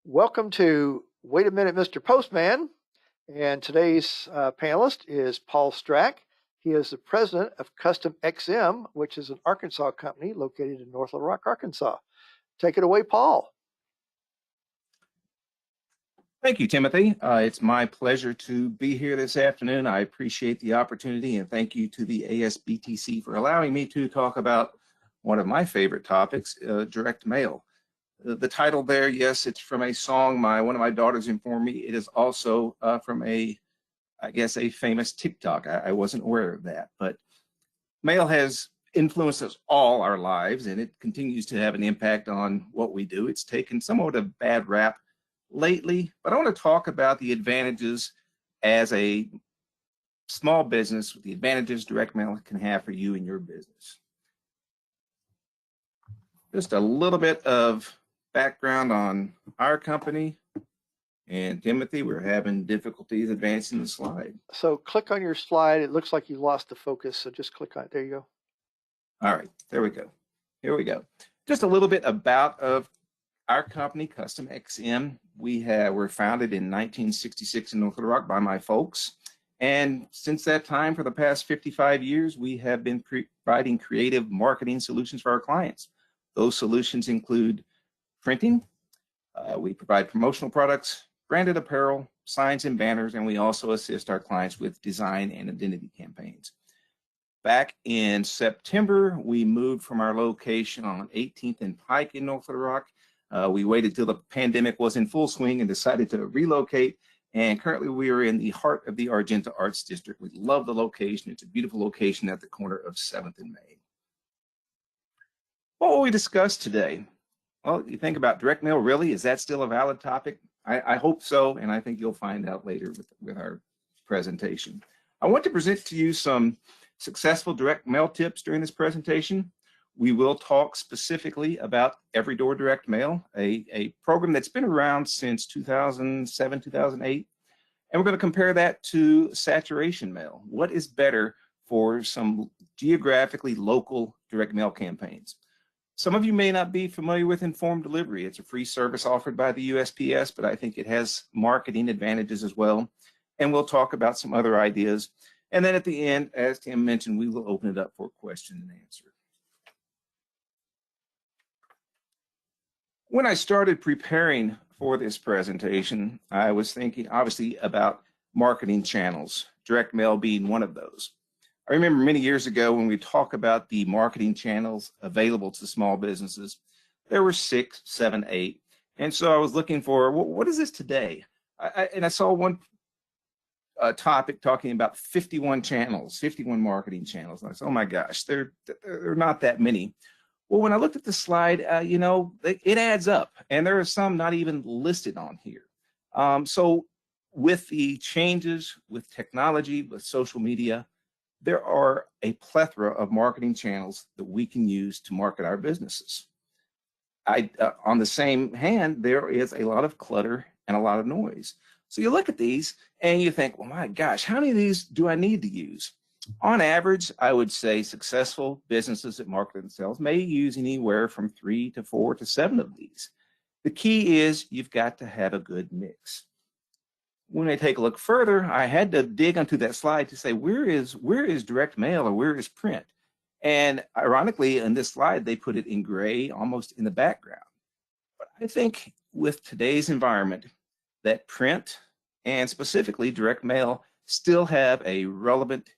Welcome to Wait a Minute, Mr. Postman. And today's panelist is Paul Strack. He is the president of Custom XM, which is an Arkansas company located in North Little Rock, Arkansas. Take it away, Paul. Thank you, Timothy. It's my pleasure to be here this afternoon. I appreciate the opportunity, and thank you to the ASBTDC for allowing me to talk about one of my favorite topics, direct mail. The title there, yes, it's from a song one of my daughters informed me. It is also from I guess, a famous TikTok. I wasn't aware of that, but mail has influenced us all our lives, and it continues to have an impact on what we do. It's taken somewhat of a bad rap lately, but I want to talk about the advantages as a small business, the advantages direct mail can have for you and your business. Just a little bit of background on our company. And Timothy, we're having difficulties advancing the slide. So click on your slide. It looks like you lost the focus, so just click on it. There you go. All right, there we go. Here we go. Just a little bit about our company, Custom XM. We're founded in 1966 in North Little Rock by my folks. And since that time, for the past 55 years, we have been providing creative marketing solutions for our clients. Those solutions include printing. We provide promotional products, branded apparel, signs and banners, and we also assist our clients with design and identity campaigns. Back in September, we moved from our location on 18th and Pike in North Little Rock. We waited till the pandemic was in full swing and decided to relocate. And currently we are in the heart of the Argenta Arts District. We love the location. It's a beautiful location at the corner of 7th and Main. What will we discuss today? Well, you think about direct mail, really? Is that still a valid topic? I hope so, and I think you'll find out later with our presentation. I want to present to you some successful direct mail tips during this presentation. We will talk specifically about Every Door Direct Mail, a program that's been around since 2007, 2008. And we're going to compare that to saturation mail. What is better for some geographically local direct mail campaigns? Some of you may not be familiar with informed delivery. It's a free service offered by the USPS, but I think it has marketing advantages as well. And we'll talk about some other ideas. And then at the end, as Tim mentioned, we will open it up for question and answer. When I started preparing for this presentation, I was thinking obviously about marketing channels, direct mail being one of those. I remember many years ago when we talk about the marketing channels available to small businesses, there were 6, 7, 8. And so I was looking for, what is this today? And I saw one topic talking about 51 channels, 51 marketing channels. And I said, oh my gosh, there are not that many. Well, when I looked at the slide, you know, it adds up, and there are some not even listed on here. So with the changes with technology, with social media, there are a plethora of marketing channels that we can use to market our businesses. On the same hand, there is a lot of clutter and a lot of noise. So you look at these and you think, well, my gosh, how many of these do I need to use? On average, I would say successful businesses that market themselves may use anywhere from 3 to 4 to 7 of these. The key is you've got to have a good mix. When I take a look further, I had to dig onto that slide to say, where is direct mail or where is print? And ironically, in this slide, they put it in gray, almost in the background. But I think with today's environment, that print and specifically direct mail still have a relevant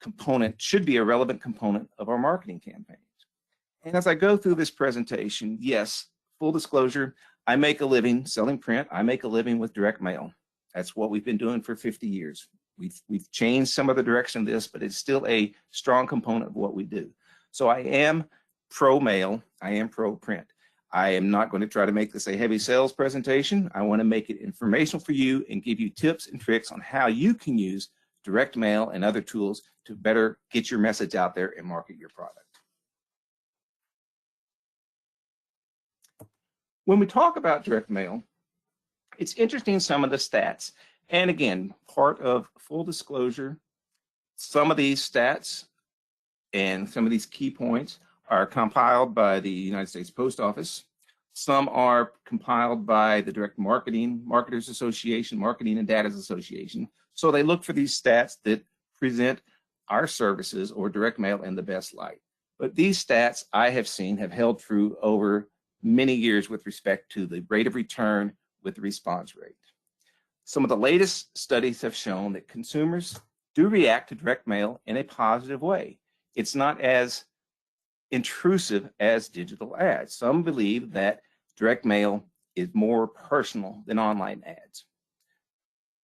component, should be a relevant component of our marketing campaigns. And as I go through this presentation, yes, full disclosure, I make a living selling print. I make a living with direct mail. That's what we've been doing for 50 years. We've changed some of the direction of this, but it's still a strong component of what we do. So I am pro mail. I am pro print. I am not going to try to make this a heavy sales presentation. I want to make it informational for you and give you tips and tricks on how you can use direct mail and other tools to better get your message out there and market your product. When we talk about direct mail, it's interesting some of the stats. And again, part of full disclosure, some of these stats and some of these key points are compiled by the United States Post Office. Some are compiled by the Direct Marketers Association, Marketing and Data Association. So they look for these stats that present our services or direct mail in the best light. But these stats I have seen have held true over many years with respect to the rate of return with the response rate. Some of the latest studies have shown that consumers do react to direct mail in a positive way. It's not as intrusive as digital ads. Some believe that direct mail is more personal than online ads.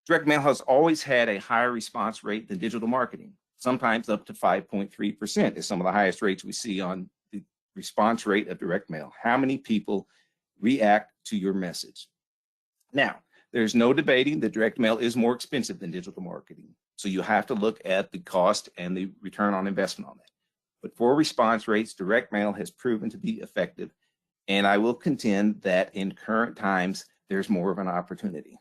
Direct mail has always had a higher response rate than digital marketing, sometimes up to 5.3% is some of the highest rates we see on the response rate of direct mail. How many people react to your message? Now, there's no debating that direct mail is more expensive than digital marketing. So you have to look at the cost and the return on investment on that. But for response rates, direct mail has proven to be effective. And I will contend that in current times, there's more of an opportunity.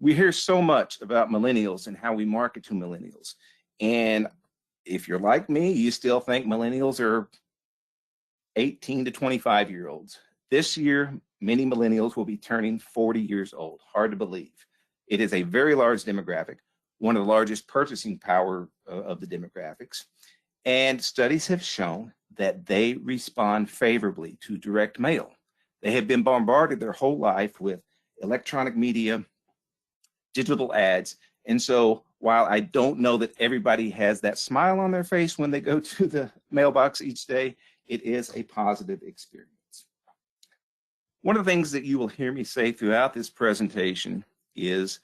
We hear so much about millennials and how we market to millennials. And if you're like me, you still think millennials are 18 to 25-year-olds. This year, many millennials will be turning 40 years old. Hard to believe. It is a very large demographic, one of the largest purchasing power of the demographics. And studies have shown that they respond favorably to direct mail. They have been bombarded their whole life with electronic media, digital ads. And so while I don't know that everybody has that smile on their face when they go to the mailbox each day, it is a positive experience. One of the things that you will hear me say throughout this presentation is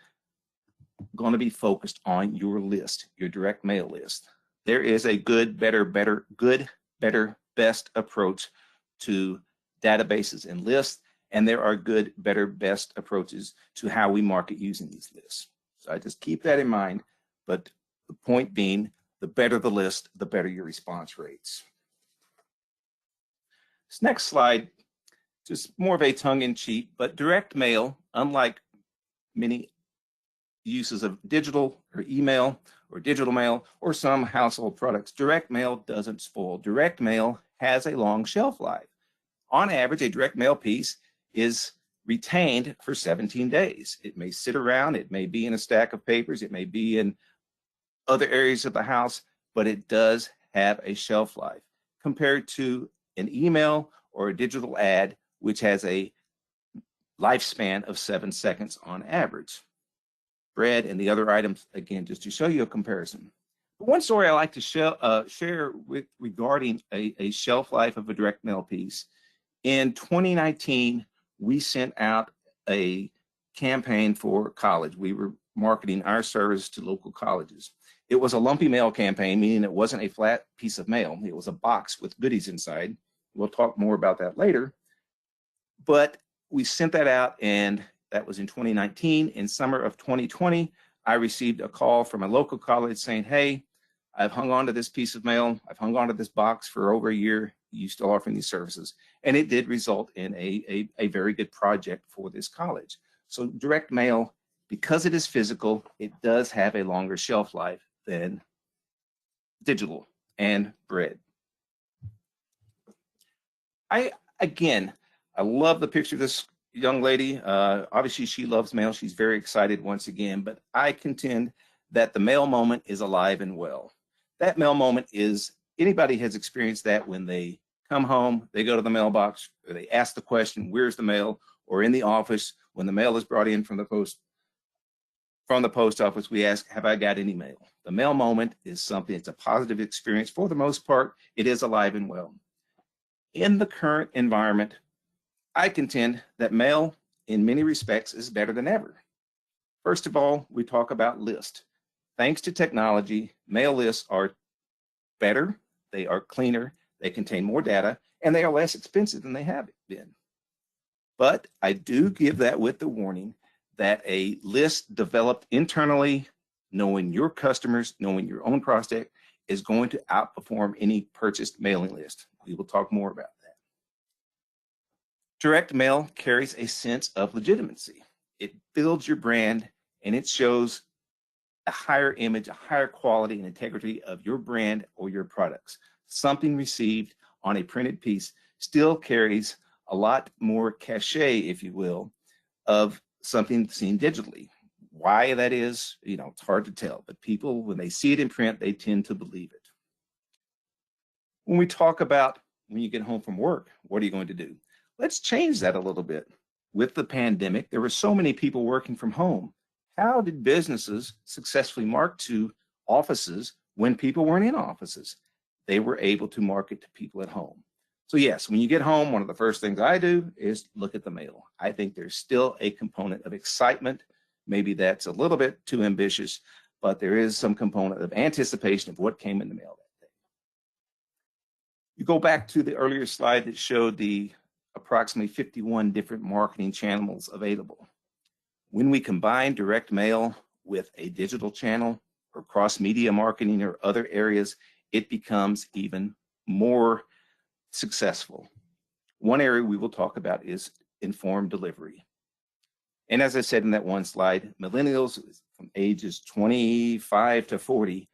going to be focused on your list, your direct mail list. There is a good, better, best approach to databases and lists, and there are good, better, best approaches to how we market using these lists. So I just keep that in mind, but the point being, the better the list, the better your response rates. This next slide, just more of a tongue-in-cheek, but direct mail, unlike many uses of digital or email or digital mail or some household products, direct mail doesn't spoil. Direct mail has a long shelf life. On average, a direct mail piece is retained for 17 days. It may sit around, it may be in a stack of papers, it may be in other areas of the house, but it does have a shelf life compared to an email or a digital ad, which has a lifespan of 7 seconds on average. Bread and the other items, again, just to show you a comparison. But one story I like to share regarding a shelf life of a direct mail piece. In 2019, we sent out a campaign for college. We were marketing our service to local colleges. It was a lumpy mail campaign, meaning it wasn't a flat piece of mail. It was a box with goodies inside. We'll talk more about that later. But we sent that out, and that was in 2019. In summer of 2020, I received a call from a local college saying, hey, I've hung on to this piece of mail. I've hung on to this box for over a year. You still offering these services? And it did result in a very good project for this college. So direct mail, because it is physical, it does have a longer shelf life than digital and bread. I love the picture of this young lady. Obviously, she loves mail. She's very excited once again, but I contend that the mail moment is alive and well. That mail moment is, anybody has experienced that when they come home, they go to the mailbox, or they ask the question, where's the mail? Or in the office, when the mail is brought in from the post office, we ask, have I got any mail? The mail moment is something, it's a positive experience. For the most part, it is alive and well. In the current environment, I contend that mail, in many respects, is better than ever. First of all, we talk about lists. Thanks to technology, mail lists are better, they are cleaner, they contain more data, and they are less expensive than they have been. But I do give that with the warning that a list developed internally, knowing your customers, knowing your own prospect, is going to outperform any purchased mailing list. We will talk more about that. Direct mail carries a sense of legitimacy. It builds your brand, and it shows a higher image, a higher quality and integrity of your brand or your products. Something received on a printed piece still carries a lot more cachet, if you will, of something seen digitally. Why that is, it's hard to tell, but people, when they see it in print, they tend to believe it. When we talk about when you get home from work, what are you going to do? Let's change that a little bit. With the pandemic, there were so many people working from home. How did businesses successfully market to offices when people weren't in offices? They were able to market to people at home. So yes, when you get home, one of the first things I do is look at the mail. I think there's still a component of excitement. Maybe that's a little bit too ambitious, but there is some component of anticipation of what came in the mail that day. You go back to the earlier slide that showed the approximately 51 different marketing channels available. When we combine direct mail with a digital channel or cross-media marketing or other areas, it becomes even more successful. One area we will talk about is informed delivery. And as I said in that one slide, millennials from ages 25 to 40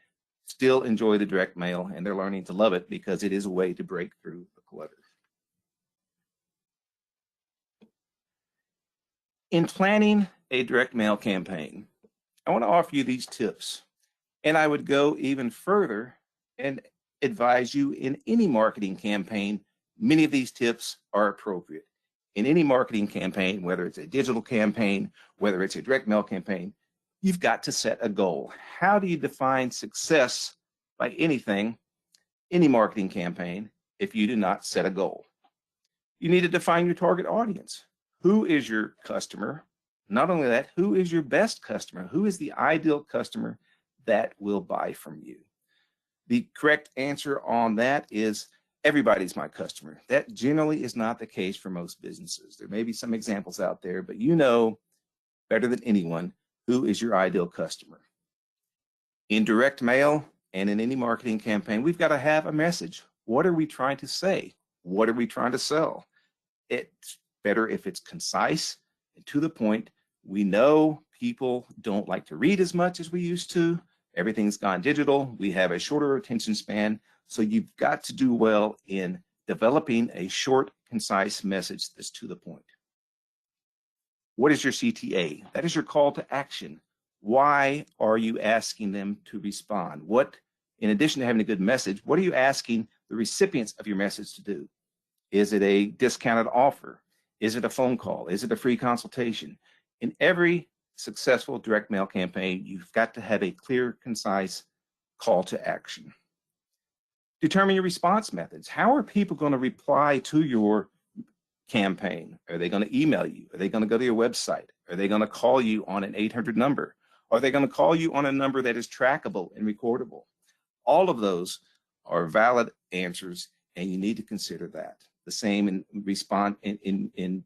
still enjoy the direct mail, and they're learning to love it because it is a way to break through the clutter. In planning a direct mail campaign, I want to offer you these tips, and I would go even further and advise you in any marketing campaign. Many of these tips are appropriate. In any marketing campaign, whether it's a digital campaign, whether it's a direct mail campaign, you've got to set a goal. How do you define success by anything, any marketing campaign, if you do not set a goal? You need to define your target audience. Who is your customer? Not only that, who is your best customer? Who is the ideal customer that will buy from you? The correct answer on that is everybody's my customer. That generally is not the case for most businesses. There may be some examples out there, but you know better than anyone who is your ideal customer. In direct mail and in any marketing campaign, we've got to have a message. What are we trying to say? What are we trying to sell? It's better if it's concise and to the point. We know people don't like to read as much as we used to. Everything's gone digital. We have a shorter attention span. So you've got to do well in developing a short, concise message that's to the point. What is your CTA? That is your call to action. Why are you asking them to respond? What, in addition to having a good message, what are you asking the recipients of your message to do? Is it a discounted offer? Is it a phone call? Is it a free consultation? In every successful direct mail campaign, you've got to have a clear, concise call to action. Determine your response methods. How are people going to reply to your campaign? Are they going to email you? Are they going to go to your website? Are they going to call you on an 800 number? Are they going to call you on a number that is trackable and recordable? All of those are valid answers, and you need to consider that. The same in response in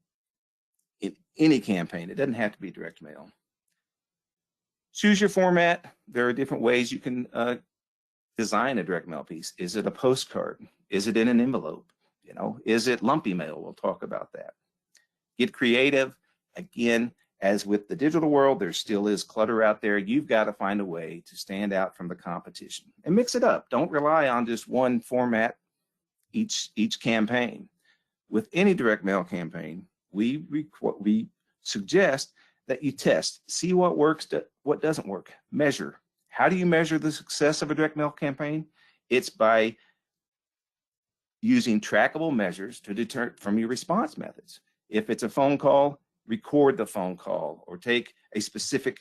any campaign. It doesn't have to be direct mail. Choose your format. There are different ways you can design a direct mail piece. Is it a postcard? Is it in an envelope? Is it lumpy mail? We'll talk about that. Get creative. Again, as with the digital world, there still is clutter out there. You've got to find a way to stand out from the competition and mix it up. Don't rely on just one format each campaign. With any direct mail campaign, we suggest that you test, see what works, what doesn't work, measure. How do you measure the success of a direct mail campaign? It's by using trackable measures to deter from your response methods. If it's a phone call, record the phone call or take a specific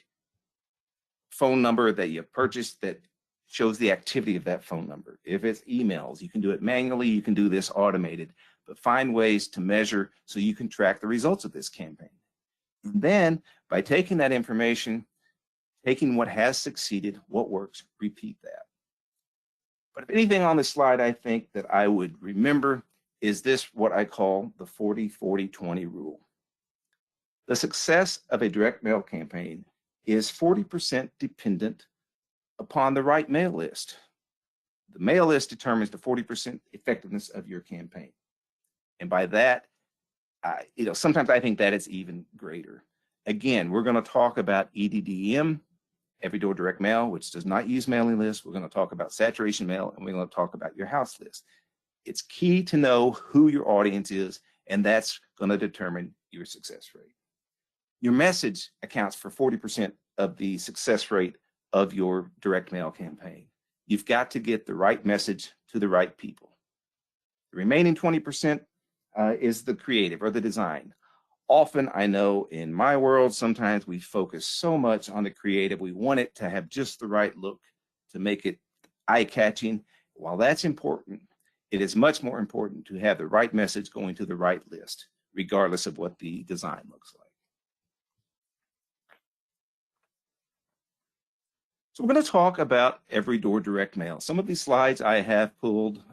phone number that you purchased that shows the activity of that phone number. If it's emails, you can do it manually, you can do this automated, but find ways to measure so you can track the results of this campaign. And then by taking that information, taking what has succeeded, what works, repeat that. But if anything on this slide, I think that I would remember is this, what I call the 40-40-20 rule. The success of a direct mail campaign is 40% dependent upon the right mail list. The mail list determines the 40% effectiveness of your campaign. And by that, sometimes I think that it's even greater. Again, we're going to talk about EDDM, every door direct mail, which does not use mailing lists. We're going to talk about saturation mail, and we're going to talk about your house list. It's key to know who your audience is and that's going to determine your success rate. Your message accounts for 40% of the success rate of your direct mail campaign. You've got to get the right message to the right people. The remaining 20% is the creative or the design. Often, I know in my world, sometimes we focus so much on the creative. We want it to have just the right look to make it eye-catching. While that's important, it is much more important to have the right message going to the right list, regardless of what the design looks like. So we're going to talk about every door direct mail. Some of these slides I have pulled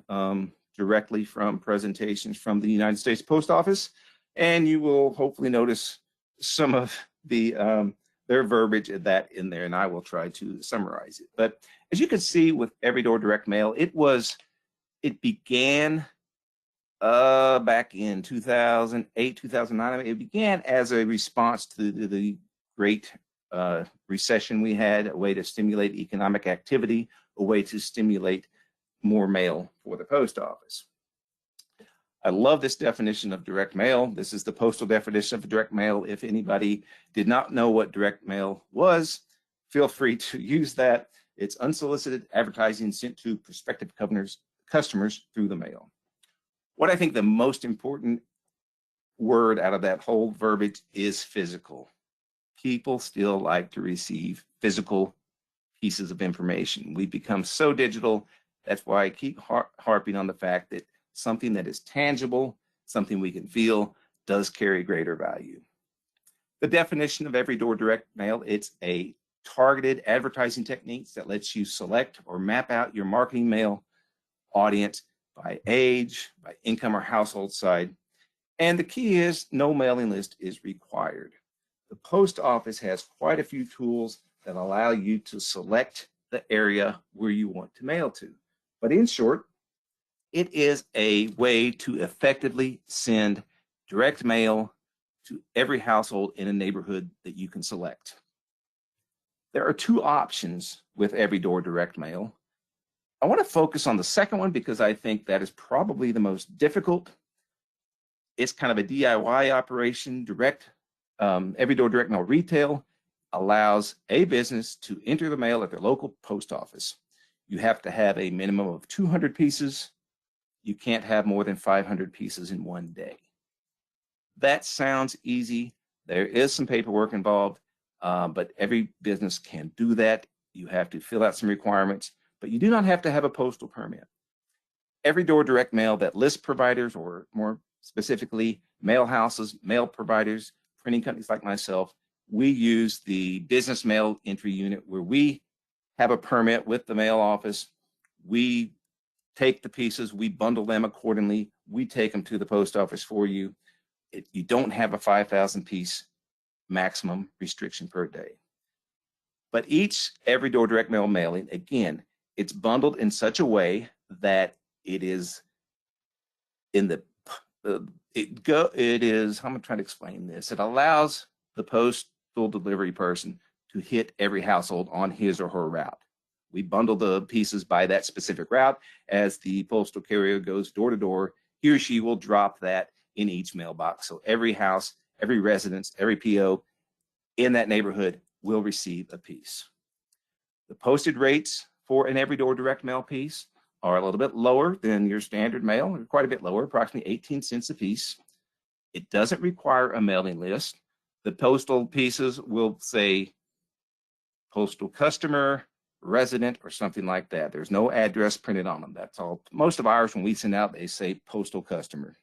directly from presentations from the United States Post Office, and you will hopefully notice some of the their verbiage of that in there, and I will try to summarize it. But as you can see with every door direct mail, it began back in 2008, 2009. It began as a response to the great recession we had, a way to stimulate economic activity, a way to stimulate more mail for the post office. I love this definition of direct mail. This is the postal definition of direct mail. If anybody did not know what direct mail was, feel free to use that. It's unsolicited advertising sent to prospective customers through the mail. What I think the most important word out of that whole verbiage is physical. People still like to receive physical pieces of information. We've become so digital. That's why I keep harping on the fact that something that is tangible, something we can feel, does carry greater value. The definition of every door direct mail, it's a targeted advertising techniques that lets you select or map out your marketing mail audience by age, by income or household side. And the key is no mailing list is required. The post office has quite a few tools that allow you to select the area where you want to mail to. But in short, it is a way to effectively send direct mail to every household in a neighborhood that you can select. There are two options with every door direct mail. I want to focus on the second one because I think that is probably the most difficult. It's kind of a DIY operation. Every door direct mail retail allows a business to enter the mail at their local post office. You have to have a minimum of 200 pieces. You can't have more than 500 pieces in one day. That sounds easy. There is some paperwork involved, but every business can do that. You have to fill out some requirements, but you do not have to have a postal permit. Every door direct mail that list providers, or more specifically, mail houses, mail providers, printing companies like myself, we use the business mail entry unit where we have a permit with the mail office. We take the pieces, we bundle them accordingly, we take them to the post office for you. You don't have a 5,000 piece maximum restriction per day. But every door direct mail mailing, again, it's bundled in such a way that it is in the, how am I trying to explain this? It allows the postal delivery person to hit every household on his or her route. We bundle the pieces by that specific route. As the postal carrier goes door to door, he or she will drop that in each mailbox. So every house, every residence, every PO in that neighborhood will receive a piece. The posted rates for an every door direct mail piece are a little bit lower than your standard mail, quite a bit lower, approximately 18 cents a piece. It doesn't require a mailing list. The postal pieces will say postal customer, resident, or something like that. There's no address printed on them. That's all. Most of ours, when we send out, they say postal customer.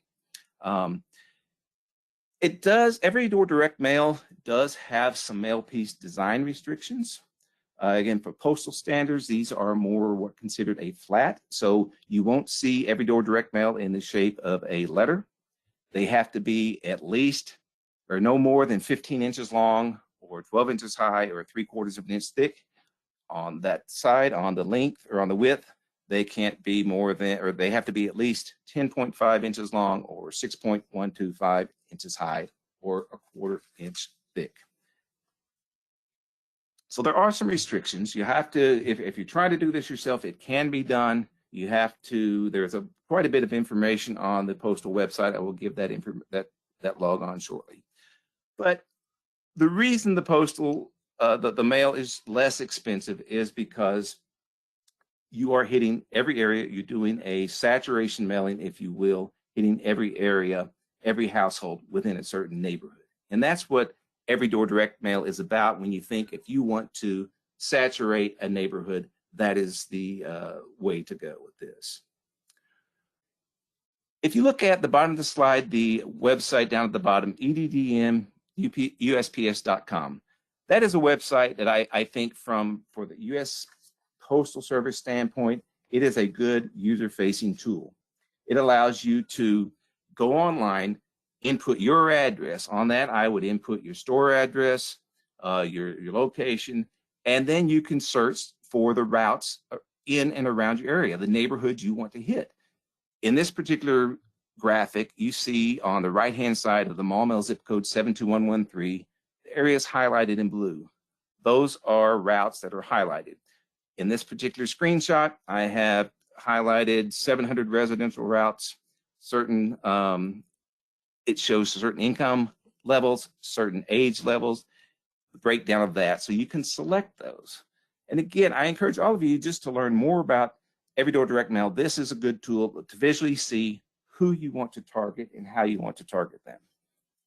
Every door direct mail does have some mail piece design restrictions. Again, for postal standards, these are more what considered a flat. So you won't see every door direct mail in the shape of a letter. They have to be at least or no more than 15 inches long or 12 inches high or 3/4 of an inch thick. On that side, on the length or on the width, they can't be more than, or they have to be at least 10.5 inches long or 6.125 inches high or 1/4 inch thick. So there are some restrictions. You have to, if you're trying to do this yourself, it can be done. You have to, there's a quite a bit of information on the postal website. I will give that that log on shortly. But the reason the postal, the mail is less expensive is because you are hitting every area. You're doing a saturation mailing, if you will, hitting every area, every household within a certain neighborhood. And that's what every door direct mail is about. When you think if you want to saturate a neighborhood, that is the way to go with this. If you look at the bottom of the slide, the website down at the bottom, EDDM USPS.com. That is a website that I think for the U.S. Postal Service standpoint, it is a good user-facing tool. It allows you to go online, input your address. On that, I would input your store address, your location, and then you can search for the routes in and around your area, the neighborhoods you want to hit. In this particular graphic, you see on the right-hand side of the Maumelle zip code 72113, the areas highlighted in blue. Those are routes that are highlighted. In this particular screenshot, I have highlighted 700 residential routes. Certain, it shows certain income levels, certain age levels, the breakdown of that. So you can select those. And again, I encourage all of you just to learn more about Every Door Direct Mail. This is a good tool to visually see who you want to target and how you want to target them.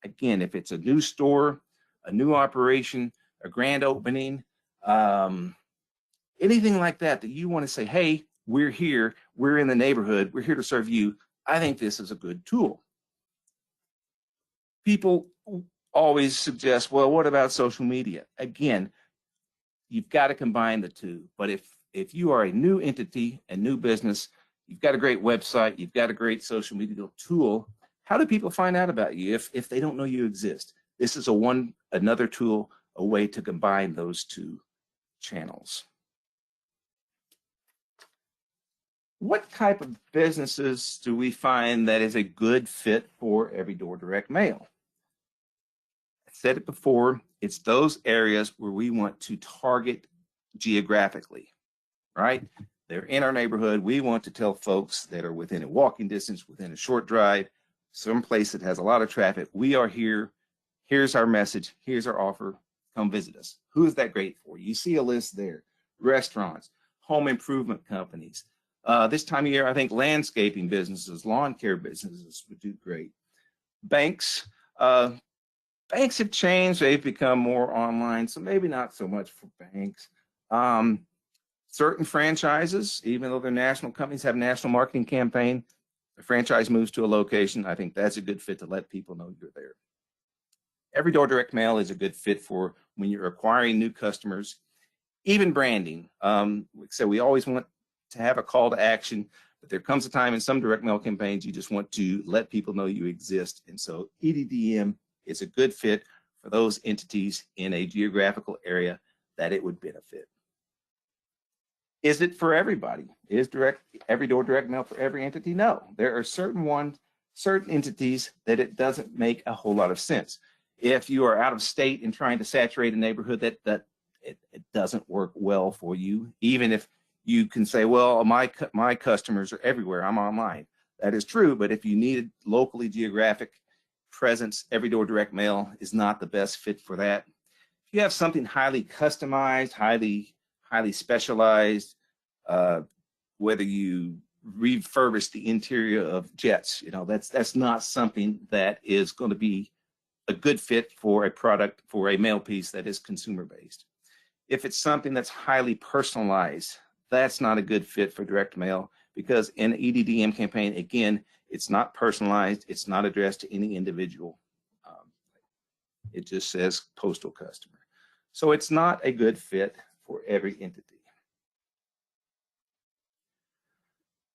Again, if it's a new store, a new operation, a grand opening, anything like that that you want to say, hey, we're here, we're in the neighborhood, we're here to serve you, I think this is a good tool. People always suggest, well, what about social media? Again, you've got to combine the two. But if you are a new entity, a new business, you've got a great website, you've got a great social media tool, how do people find out about you if they don't know you exist? This is another tool, a way to combine those two channels. What type of businesses do we find that is a good fit for Every Door Direct Mail? I said it before, it's those areas where we want to target geographically, right? They're in our neighborhood. We want to tell folks that are within a walking distance, within a short drive, some place that has a lot of traffic, we are here. Here's our message. Here's our offer. Come visit us. Who is that great for? You see a list there. Restaurants, home improvement companies. This time of year, I think landscaping businesses, lawn care businesses would do great. Banks, banks have changed. They've become more online, so maybe not so much for banks. Certain franchises, even though they're national companies, have national marketing campaign. The franchise moves to a location. I think that's a good fit to let people know you're there. Every Door Direct Mail is a good fit for when you're acquiring new customers, even branding. So we always want to have a call to action, but there comes a time in some direct mail campaigns you just want to let people know you exist. And so EDDM is a good fit for those entities in a geographical area that it would benefit. Is it for everybody? Is Every Door Direct Mail for every entity? No. There are certain entities that it doesn't make a whole lot of sense. If you are out of state and trying to saturate a neighborhood, it doesn't work well for you. Even if you can say, well, my customers are everywhere, I'm online. That is true, but if you need locally geographic presence, Every Door Direct Mail is not the best fit for that. If you have something highly customized, highly specialized, whether you refurbish the interior of jets, that's not something that is going to be a good fit for a product, for a mail piece that is consumer based. If it's something that's highly personalized, that's not a good fit for direct mail, because in an EDDM campaign, again, it's not personalized, it's not addressed to any individual. It just says postal customer. So it's not a good fit for every entity.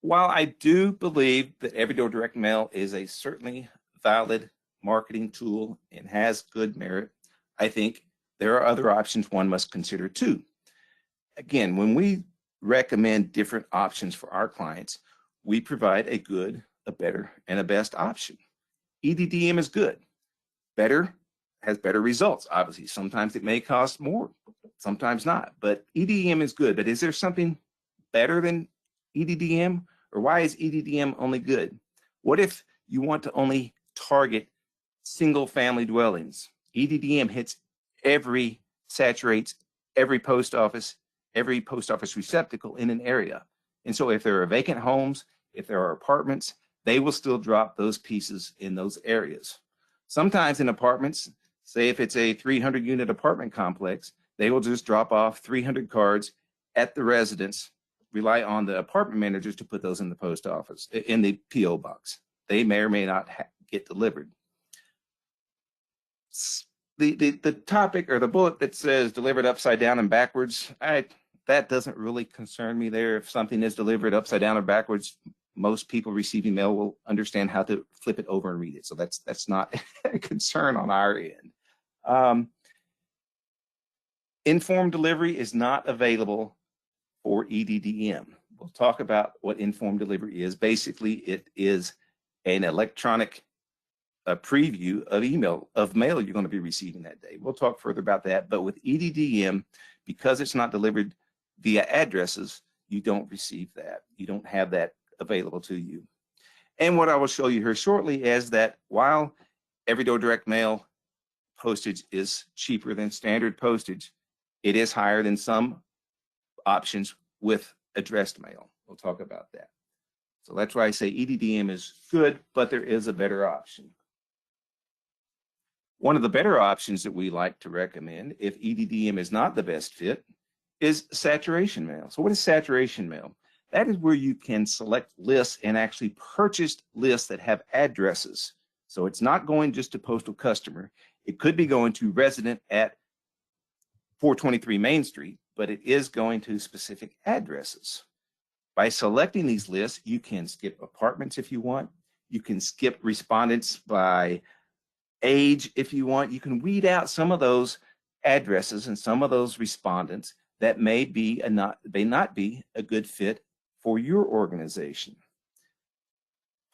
While I do believe that Every Door Direct Mail is a certainly valid marketing tool and has good merit, I think there are other options one must consider too. Again, when we recommend different options for our clients, we provide a good, a better, and a best option. EDDM is good. Better has better results. Obviously, sometimes it may cost more, sometimes not, but EDDM is good. But is there something better than EDDM? Or why is EDDM only good? What if you want to only target single family dwellings? EDDM saturates every post office receptacle in an area. And so if there are vacant homes, if there are apartments, they will still drop those pieces in those areas. Sometimes in apartments, say if it's a 300 unit apartment complex, they will just drop off 300 cards at the residence, rely on the apartment managers to put those in the post office, in the PO box. They may or may not get delivered. The topic or the bullet that says delivered upside down and backwards, that doesn't really concern me there. If something is delivered upside down or backwards, most people receiving mail will understand how to flip it over and read it. So that's not a concern on our end. Informed delivery is not available for EDDM. We'll talk about what informed delivery is. Basically, it is an electronic preview of mail you're going to be receiving that day. We'll talk further about that. But with EDDM, because it's not delivered via addresses, you don't receive that. You don't have that available to you. And what I will show you here shortly is that while everyday direct mail postage is cheaper than standard postage, it is higher than some options with addressed mail. We'll talk about that. So that's why I say EDDM is good, but there is a better option. One of the better options that we like to recommend, if EDDM is not the best fit, is saturation mail. So what is saturation mail? That is where you can select lists and actually purchase lists that have addresses. So it's not going just to postal customer. It could be going to resident at 423 Main Street, but it is going to specific addresses. By selecting these lists, you can skip apartments if you want. You can skip respondents by age if you want. You can weed out some of those addresses and some of those respondents that may not be a good fit for your organization.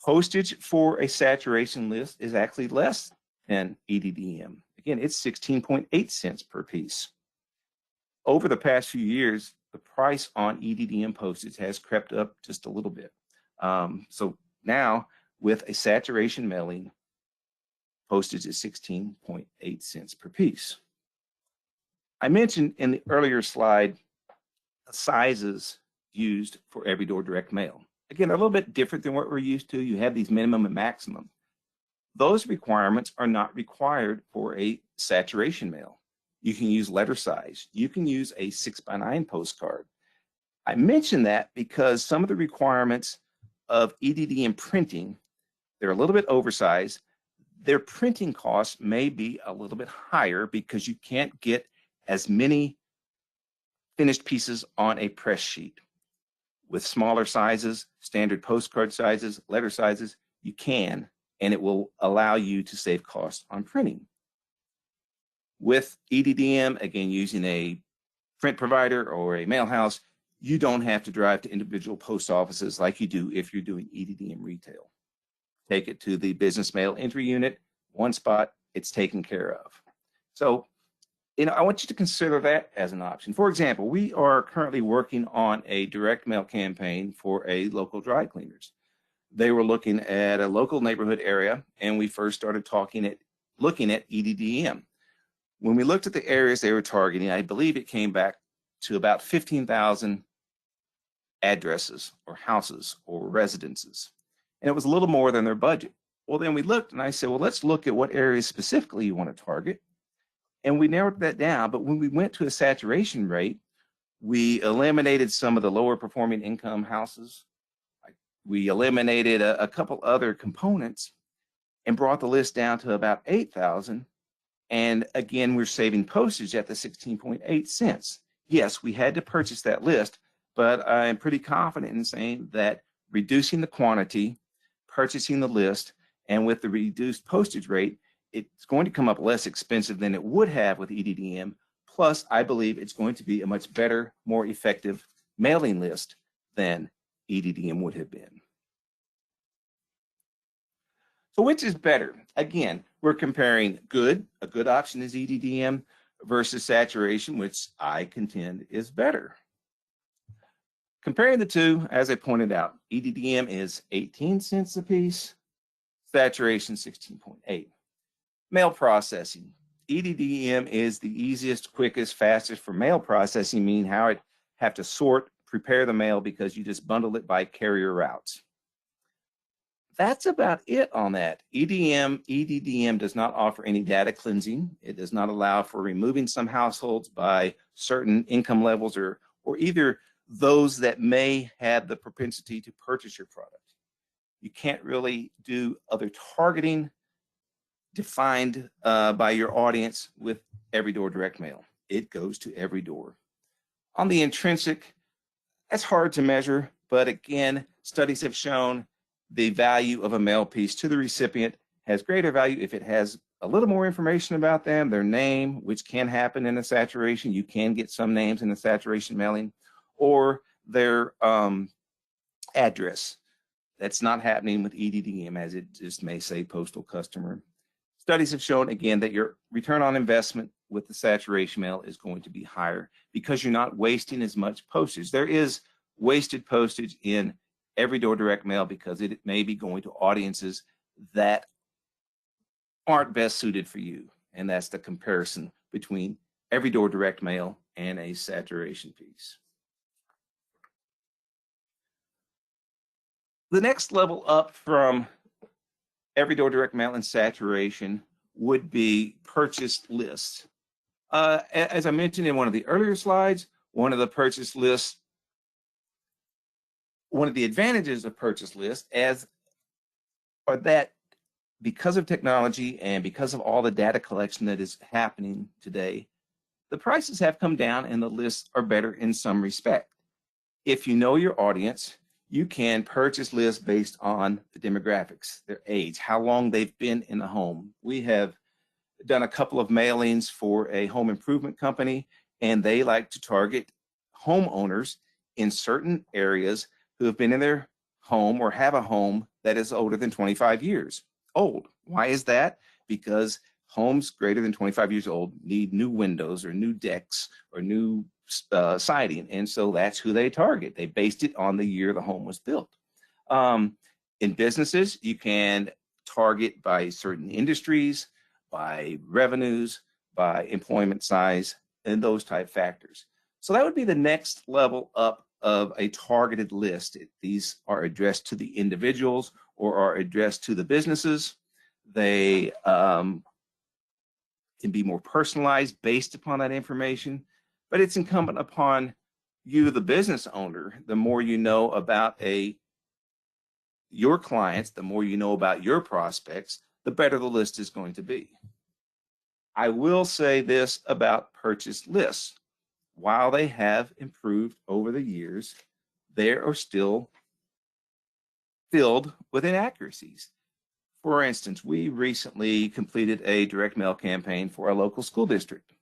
Postage for a saturation list is actually less than EDDM. Again, it's 16.8 cents per piece. Over the past few years, the price on EDDM postage has crept up just a little bit. So now with a saturation mailing, postage is 16.8 cents per piece. I mentioned in the earlier slide the sizes used for everyday direct mail. Again, they're a little bit different than what we're used to. You have these minimum and maximum. Those requirements are not required for a saturation mail. You can use letter size. You can use a 6x9 postcard. I mention that because some of the requirements of EDDM printing, they're a little bit oversized. Their printing costs may be a little bit higher because you can't get as many finished pieces on a press sheet. With smaller sizes, standard postcard sizes, letter sizes, you can, and it will allow you to save costs on printing. With EDDM, again, using a print provider or a mail house, you don't have to drive to individual post offices like you do if you're doing EDDM retail. Take it to the business mail entry unit, one spot, it's taken care of. So, I want you to consider that as an option. For example, we are currently working on a direct mail campaign for a local dry cleaners. They were looking at a local neighborhood area, and we first started looking at EDDM. When we looked at the areas they were targeting, I believe it came back to about 15,000 addresses or houses or residences. And it was a little more than their budget. Well, then we looked and I said, well, let's look at what areas specifically you want to target. And we narrowed that down. But when we went to a saturation rate, we eliminated some of the lower performing income houses. We eliminated a couple other components and brought the list down to about 8,000. And again, we're saving postage at the 16.8 cents. Yes, we had to purchase that list, but I'm pretty confident in saying that reducing the quantity, purchasing the list, and with the reduced postage rate, it's going to come up less expensive than it would have with EDDM. Plus, I believe it's going to be a much better, more effective mailing list than EDDM would have been. So which is better? Again, we're comparing a good option is EDDM versus saturation, which I contend is better. Comparing the two, as I pointed out, EDDM is 18 cents a piece, saturation 16.8. Mail processing. EDDM is the easiest, quickest, fastest for mail processing, meaning how it have to sort, prepare the mail because you just bundle it by carrier routes. That's about it on that. EDDM does not offer any data cleansing. It does not allow for removing some households by certain income levels or either those that may have the propensity to purchase your product. You can't really do other targeting defined by your audience with every door direct mail. It goes to every door. On the intrinsic, that's hard to measure, but again, studies have shown the value of a mail piece to the recipient has greater value if it has a little more information about them, their name, which can happen in a saturation. You can get some names in a saturation mailing, or their address. That's not happening with EDDM, as it just may say postal customer. Studies have shown, again, that your return on investment with the saturation mail is going to be higher because you're not wasting as much postage. There is wasted postage in every door direct mail because it may be going to audiences that aren't best suited for you. And that's the comparison between every door direct mail and a saturation piece. The next level up from every door direct mail and saturation would be purchase lists. As I mentioned in one of the earlier slides, one of the purchase lists, one of the advantages of purchase lists are that because of technology and because of all the data collection that is happening today, the prices have come down and the lists are better in some respect. If you know your audience, you can purchase lists based on the demographics, their age, how long they've been in the home. We have done a couple of mailings for a home improvement company, and they like to target homeowners in certain areas who have been in their home or have a home that is older than 25 years old. Why is that? Because homes greater than 25 years old need new windows or new decks or new siding, and so that's who they target. They based it on the year the home was built. In businesses, you can target by certain industries, by revenues, by employment size, and those type factors. So that would be the next level up of a targeted list. These are addressed to the individuals or are addressed to the businesses. They can be more personalized based upon that information, but it's incumbent upon you, the business owner, the more you know about your clients, the more you know about your prospects, the better the list is going to be. I will say this about purchase lists. While they have improved over the years, they are still filled with inaccuracies. For instance, we recently completed a direct mail campaign for a local school district.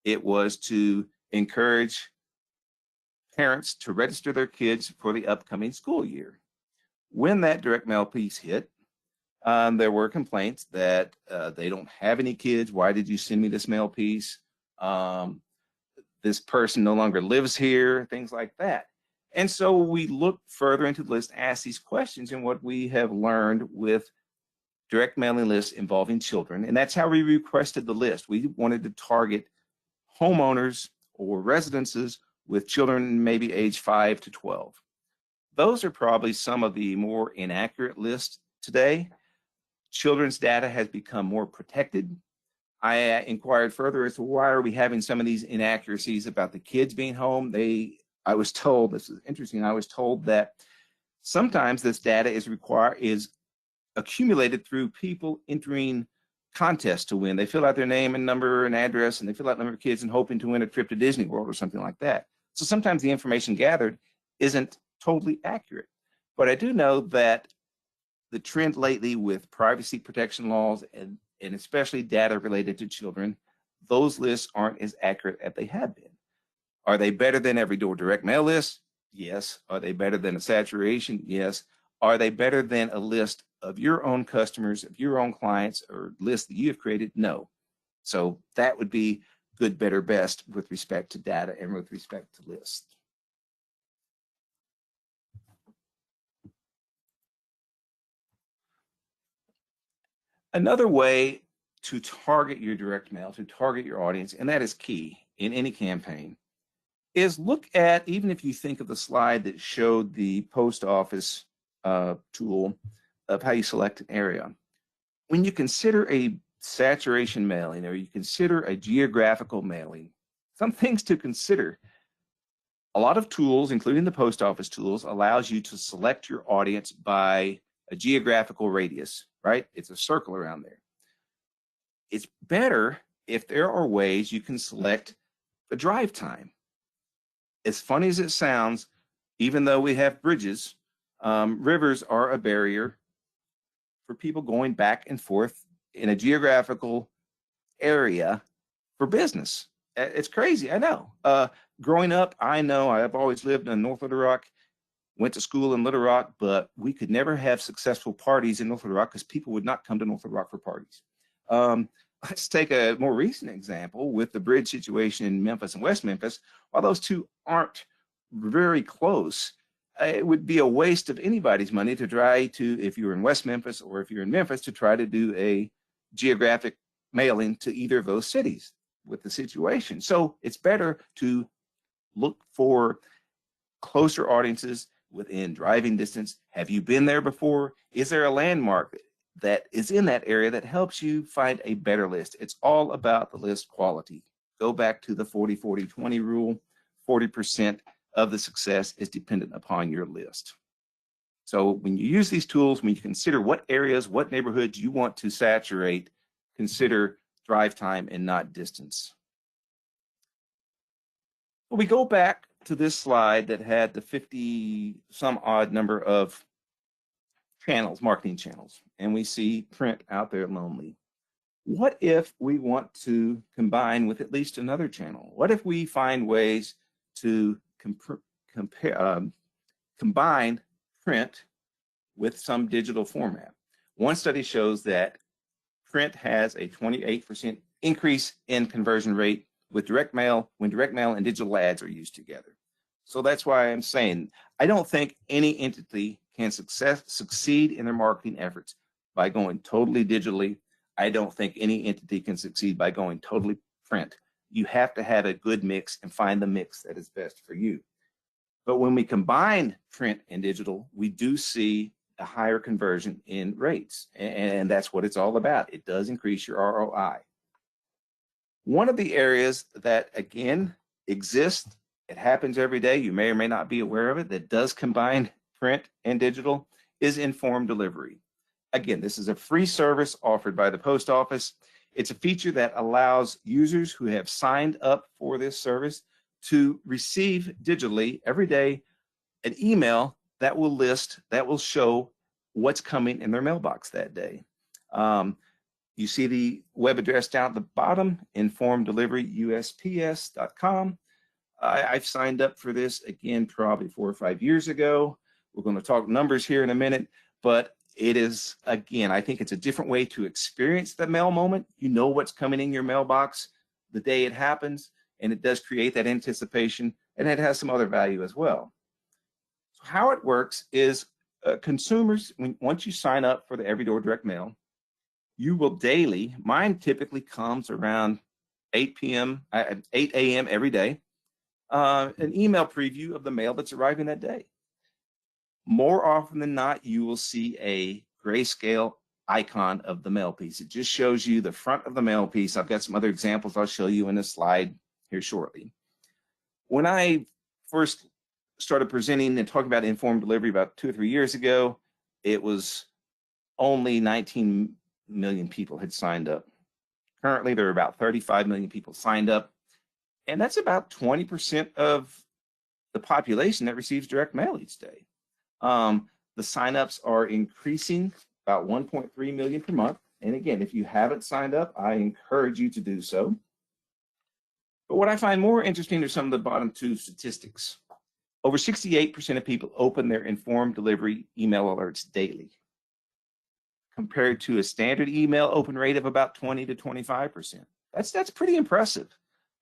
It was to encourage parents to register their kids for the upcoming school year. When that direct mail piece hit, there were complaints that they don't have any kids. Why did you send me this mail piece? This person no longer lives here, things like that. And so we looked further into the list, asked these questions, and what we have learned with direct mailing lists involving children, and that's how we requested the list. We wanted to target homeowners or residences with children maybe age 5 to 12. Those are probably some of the more inaccurate lists today. Children's data has become more protected. I inquired further as to why are we having some of these inaccuracies about the kids being home. I was told, this is interesting, I was told that sometimes this data is accumulated through people entering contests to win. They fill out their name and number and address, and they fill out the number of kids and hoping to win a trip to Disney World or something like that. So sometimes the information gathered isn't totally accurate. But I do know that the trend lately with privacy protection laws and especially data related to children, those lists aren't as accurate as they have been. Are they better than every door direct mail list? Yes. Are they better than a saturation? Yes. Are they better than a list of your own customers, of your own clients, or lists that you have created? No. So that would be good, better, best with respect to data and with respect to lists. Another way to target your direct mail, to target your audience, and that is key in any campaign, is look at, even if you think of the slide that showed the post office tool of how you select an area. When you consider a saturation mailing or you consider a geographical mailing, some things to consider. A lot of tools, including the post office tools, allows you to select your audience by a geographical radius, right? It's a circle around there. It's better if there are ways you can select the drive time. As funny as it sounds, even though we have bridges, rivers are a barrier for people going back and forth in a geographical area for business. It's crazy, I know. Growing up, I know I've always lived in North Little Rock, went to school in Little Rock, but we could never have successful parties in North Little Rock because people would not come to North Little Rock for parties. Let's take a more recent example with the bridge situation in Memphis and West Memphis. While those two aren't very close, it would be a waste of anybody's money to try to, if you're in West Memphis or if you're in Memphis, to try to do a geographic mailing to either of those cities with the situation. So it's better to look for closer audiences within driving distance. Have you been there before? Is there a landmark that is in that area that helps you find a better list? It's all about the list quality. Go back to the 40-40-20 rule. 40% of the success is dependent upon your list. So when you use these tools, when you consider what areas, what neighborhoods you want to saturate, consider drive time and not distance. Well, we go back to this slide that had the 50 some odd number of channels, marketing channels, and we see print out there lonely. What if we want to combine with at least another channel? What if we find ways to combine print with some digital format? One study shows that print has a 28% increase in conversion rate with direct mail when direct mail and digital ads are used together. So that's why I'm saying I don't think any entity can succeed in their marketing efforts by going totally digitally. I don't think any entity can succeed by going totally print. You have to have a good mix and find the mix that is best for you. But when we combine print and digital, we do see a higher conversion in rates. And that's what it's all about. It does increase your ROI. One of the areas that, again, exists, it happens every day, you may or may not be aware of it, that does combine print and digital, is informed delivery. Again, this is a free service offered by the post office. It's a feature that allows users who have signed up for this service to receive digitally every day an email that will list, that will show what's coming in their mailbox that day. You see the web address down at the bottom, informed delivery, USPS.com. I've signed up for this, again, probably 4 or 5 years ago. We're going to talk numbers here in a minute, but it is, again, I think it's a different way to experience the mail moment. You know what's coming in your mailbox the day it happens, and it does create that anticipation, and it has some other value as well. So how it works is consumers, once you sign up for the Every Door Direct Mail, you will daily, mine typically comes around 8 a.m. every day, an email preview of the mail that's arriving that day. More often than not, you will see a grayscale icon of the mail piece. It just shows you the front of the mail piece. I've got some other examples I'll show you in a slide here shortly. When I first started presenting and talking about informed delivery about 2 or 3 years ago, it was only 19 million people had signed up. Currently, there are about 35 million people signed up, and that's about 20% of the population that receives direct mail each day. The signups are increasing about 1.3 million per month. And again, if you haven't signed up, I encourage you to do so. But what I find more interesting are some of the bottom 2 statistics. Over 68% of people open their informed delivery email alerts daily, compared to a standard email open rate of about 20 to 25%. That's pretty impressive.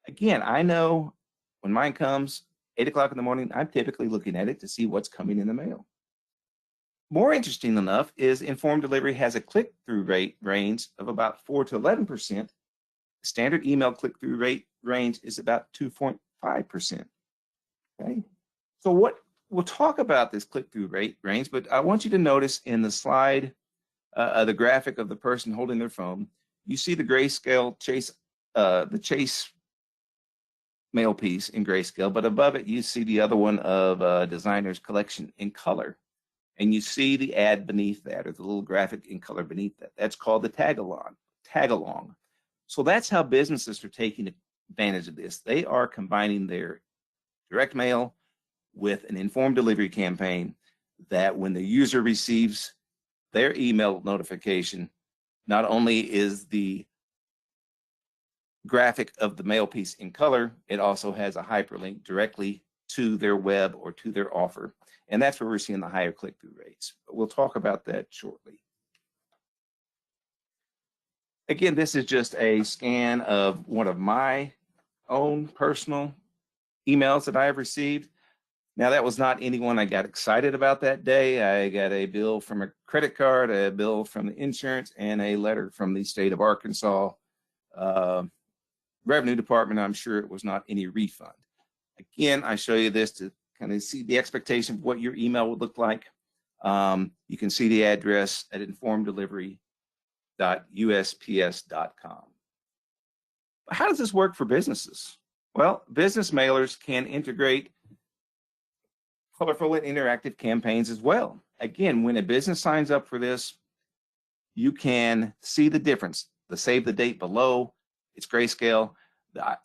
Again, I know when mine comes 8 o'clock in the morning, I'm typically looking at it to see what's coming in the mail. More interesting enough is informed delivery has a click-through rate range of about 4 to 11%. Standard email click-through rate range is about 2.5%. Okay, so we'll talk about this click-through rate range, but I want you to notice in the slide, the graphic of the person holding their phone, you see the grayscale chase, the chase mail piece in grayscale, but above it you see the other one of designer's collection in color. And you see the ad beneath that, or the little graphic in color beneath that. That's called the tag along. So that's how businesses are taking advantage of this. They are combining their direct mail with an informed delivery campaign that when the user receives their email notification, not only is the graphic of the mail piece in color, it also has a hyperlink directly to their web or to their offer. And that's where we're seeing the higher click-through rates. But we'll talk about that shortly. Again, this is just a scan of one of my own personal emails that I have received. Now, that was not anyone I got excited about that day. I got a bill from a credit card, a bill from the insurance, and a letter from the state of Arkansas Revenue Department. I'm sure it was not any refund. Again, I show you this to kind of see the expectation of what your email would look like. You can see the address at informeddelivery.usps.com. How does this work for businesses? Well, business mailers can integrate colorful and interactive campaigns as well. Again, when a business signs up for this, you can see the difference. The save the date below, it's grayscale.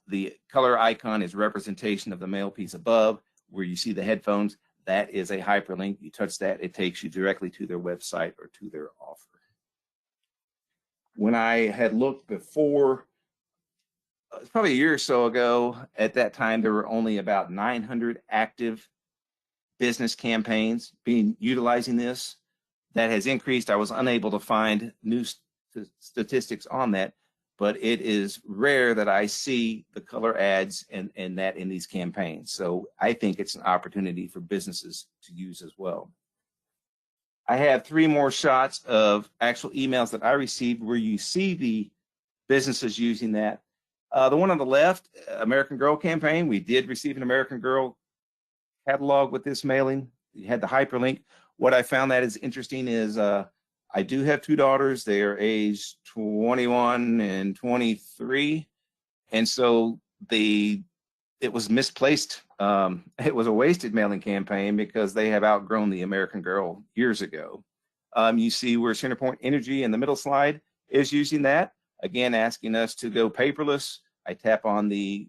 The color icon is representation of the mail piece above. Where you see the headphones, that is a hyperlink. You touch that, it takes you directly to their website or to their offer. When I had looked before, it's probably a year or so ago, at that time, there were only about 900 active business campaigns utilizing this. That has increased. I was unable to find new statistics on that, but it is rare that I see the color ads and that in these campaigns. So I think it's an opportunity for businesses to use as well. I have 3 more shots of actual emails that I received where you see the businesses using that. The one on the left, American Girl campaign, we did receive an American Girl catalog with this mailing. You had the hyperlink. What I found that is interesting is I do have 2 daughters. They are aged 21 and 23. And so it was misplaced. It was a wasted mailing campaign because they have outgrown the American Girl years ago. You see where Centerpoint Energy in the middle slide is using that. Again, asking us to go paperless. I tap on the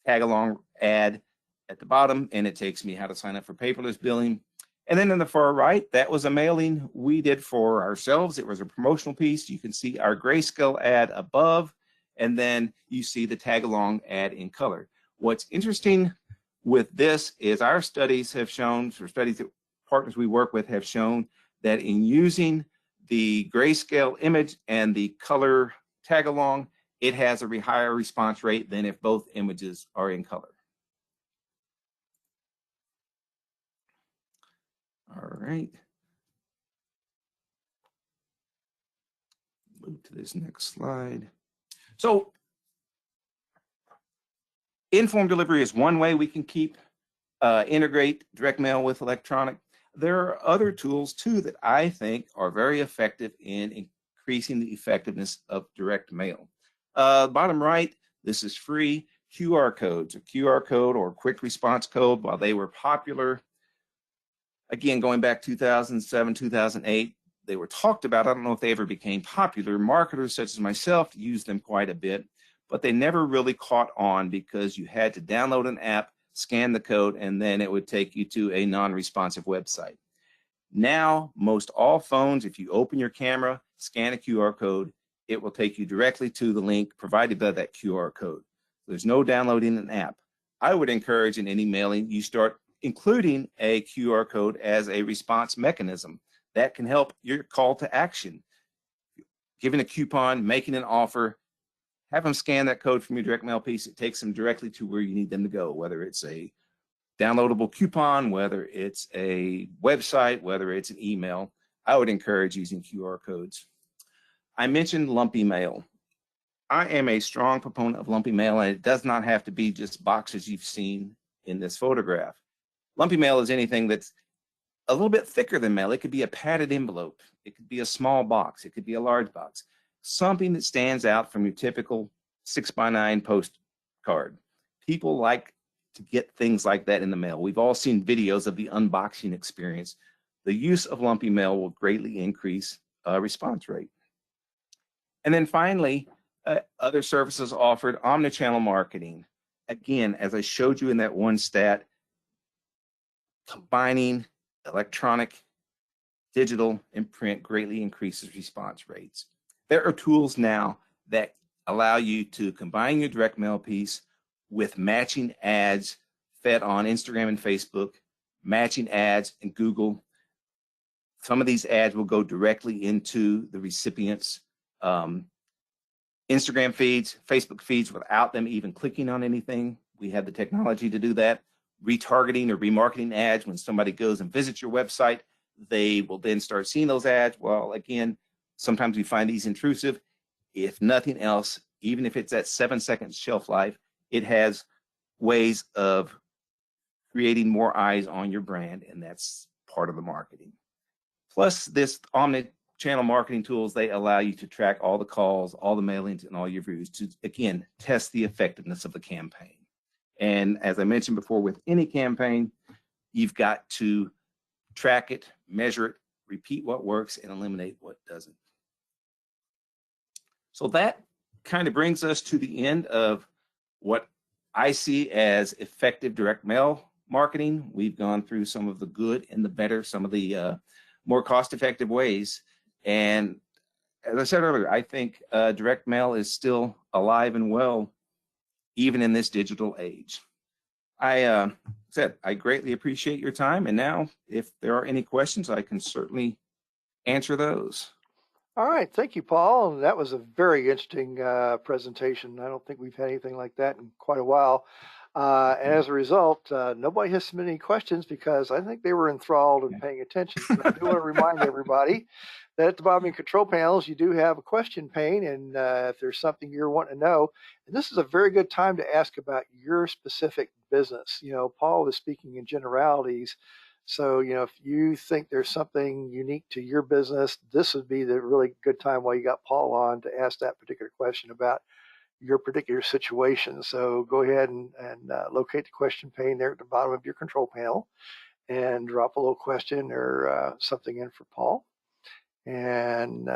tag along ad at the bottom and it takes me how to sign up for paperless billing. And then in the far right, that was a mailing we did for ourselves. It was a promotional piece. You can see our grayscale ad above, and then you see the tag along ad in color. What's interesting with this is our studies have shown, or studies that partners we work with have shown, that in using the grayscale image and the color tag along, it has a higher response rate than if both images are in color. All right. Move to this next slide. So informed delivery is one way we can integrate direct mail with electronic. There are other tools too that I think are very effective in increasing the effectiveness of direct mail. Bottom right, this is free. QR codes, a QR code or quick response code, while they were popular, again, going back 2007, 2008, they were talked about. I don't know if they ever became popular. Marketers such as myself used them quite a bit, but they never really caught on because you had to download an app, scan the code, and then it would take you to a non-responsive website. Now, most all phones, if you open your camera, scan a QR code, it will take you directly to the link provided by that QR code. There's no downloading an app. I would encourage in any mailing, you start including a QR code as a response mechanism. That can help your call to action. Giving a coupon, making an offer, have them scan that code from your direct mail piece. It takes them directly to where you need them to go, whether it's a downloadable coupon, whether it's a website, whether it's an email, I would encourage using QR codes. I mentioned lumpy mail. I am a strong proponent of lumpy mail, and it does not have to be just boxes you've seen in this photograph. Lumpy mail is anything that's a little bit thicker than mail. It could be a padded envelope. It could be a small box. It could be a large box. Something that stands out from your typical 6x9 postcard. People like to get things like that in the mail. We've all seen videos of the unboxing experience. The use of lumpy mail will greatly increase response rate. And then finally, other services offered, omnichannel marketing. Again, as I showed you in that one stat, combining electronic, digital, and print greatly increases response rates. There are tools now that allow you to combine your direct mail piece with matching ads fed on Instagram and Facebook, matching ads in Google. Some of these ads will go directly into the recipient's Instagram feeds, Facebook feeds without them even clicking on anything. We have the technology to do that. Retargeting or remarketing ads, when somebody goes and visits your website, they will then start seeing those ads. Well, again, sometimes we find these intrusive. If nothing else, even if it's at 7 seconds shelf life, it has ways of creating more eyes on your brand, and that's part of the marketing. Plus, this omni-channel marketing tools, they allow you to track all the calls, all the mailings, and all your views to, again, test the effectiveness of the campaign. And as I mentioned before, with any campaign, you've got to track it, measure it, repeat what works, and eliminate what doesn't. So that kind of brings us to the end of what I see as effective direct mail marketing. We've gone through some of the good and the better, some of the more cost-effective ways. And as I said earlier, I think direct mail is still alive and well, even in this digital age. I greatly appreciate your time. And now, if there are any questions, I can certainly answer those. All right, thank you, Paul. That was a very interesting presentation. I don't think we've had anything like that in quite a while. And as a result, nobody has submitted any questions because I think they were enthralled and paying attention. So I do want to remind everybody that at the bottom of control panels, you do have a question pane. And if there's something you're wanting to know, and this is a very good time to ask about your specific business. You know, Paul was speaking in generalities. So, you know, if you think there's something unique to your business, this would be the really good time while you got Paul on to ask that particular question about your particular situation. So go ahead and locate the question pane there at the bottom of your control panel and drop a little question or something in for Paul. And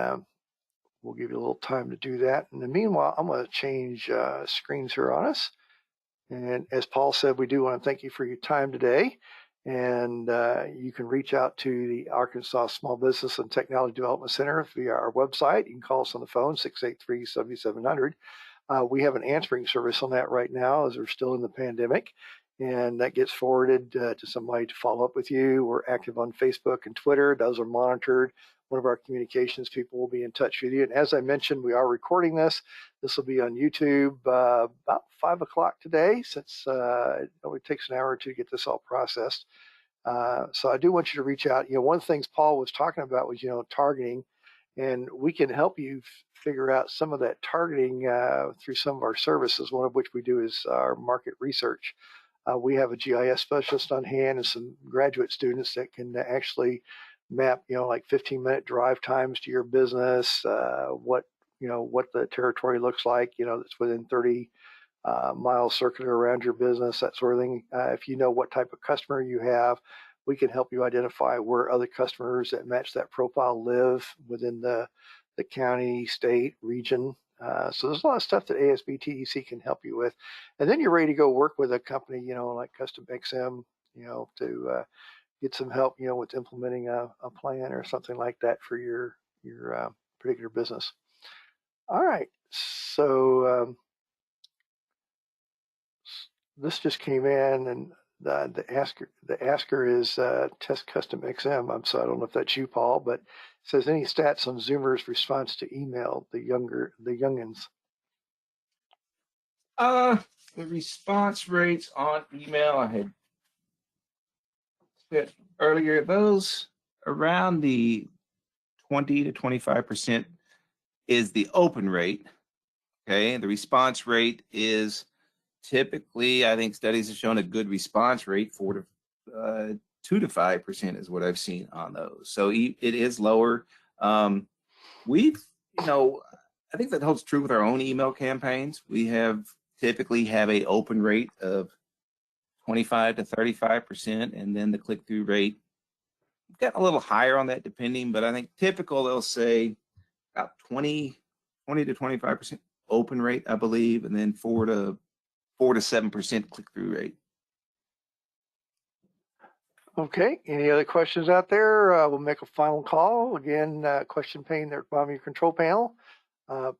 we'll give you a little time to do that. In the meanwhile, I'm going to change screens here on us. And as Paul said, we do want to thank you for your time today. And you can reach out to the Arkansas Small Business and Technology Development Center via our website. You can call us on the phone, 683-7700. We have an answering service on that right now as we're still in the pandemic. And that gets forwarded to somebody to follow up with you. We're active on Facebook and Twitter. Those are monitored. One of our communications people will be in touch with you. And as I mentioned, we are recording this. This will be on YouTube about 5 o'clock today, since it only takes an hour or two to get this all processed. So I do want you to reach out. You know, one of the things Paul was talking about was, you know, targeting. And we can help you figure out some of that targeting through some of our services, one of which we do is our market research. We have a GIS specialist on hand and some graduate students that can actually map, you know, like 15-minute drive times to your business, what the territory looks like, you know, that's within 30 miles circular around your business, that sort of thing. If you know what type of customer you have, we can help you identify where other customers that match that profile live within the county, state, region. So there's a lot of stuff that ASBTDC can help you with. And then you're ready to go work with a company, you know, like Custom XM, you know, to get some help, you know, with implementing a plan or something like that for your particular business. All right. So this just came in, and the asker is Test Custom XM. So I don't know if that's you, Paul, but it says, any stats on Zoomers' response to email, the youngins? The response rates on email, I had at earlier, those around the 20 to 25% is the open rate. Okay, the response rate is typically, I think studies have shown a good response rate, 2 to 5% is what I've seen on those. So it is lower. We've, I think that holds true with our own email campaigns. We typically have a open rate of 25 to 35%, and then the click-through rate got a little higher on that depending, but I think typical they'll say about 20 to 25% open rate, I believe, and then 4 to 7% click-through rate. Okay, any other questions out there? We'll make a final call. Again, question pane there at the bottom of your control panel.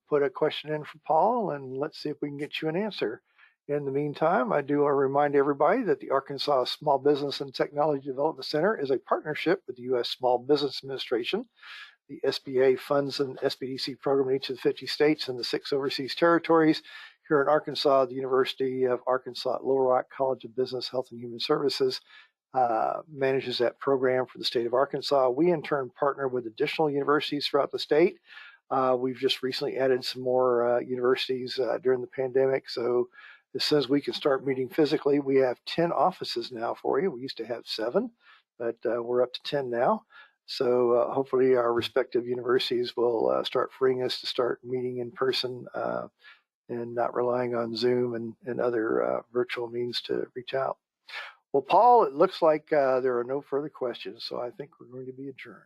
Put a question in for Paul, and let's see if we can get you an answer. In the meantime, I do want to remind everybody that the Arkansas Small Business and Technology Development Center is a partnership with the U.S. Small Business Administration. The SBA funds an ASBTDC program in each of the 50 states and the 6 overseas territories. Here in Arkansas, the University of Arkansas at Little Rock College of Business, Health, and Human Services manages that program for the state of Arkansas. We in turn partner with additional universities throughout the state. We've just recently added some more universities during the pandemic. So as soon as we can start meeting physically, we have 10 offices now for you. We used to have 7, but we're up to 10 now. So hopefully our respective universities will start freeing us to start meeting in person and not relying on Zoom and other virtual means to reach out. Well, Paul, it looks like there are no further questions, so I think we're going to be adjourned.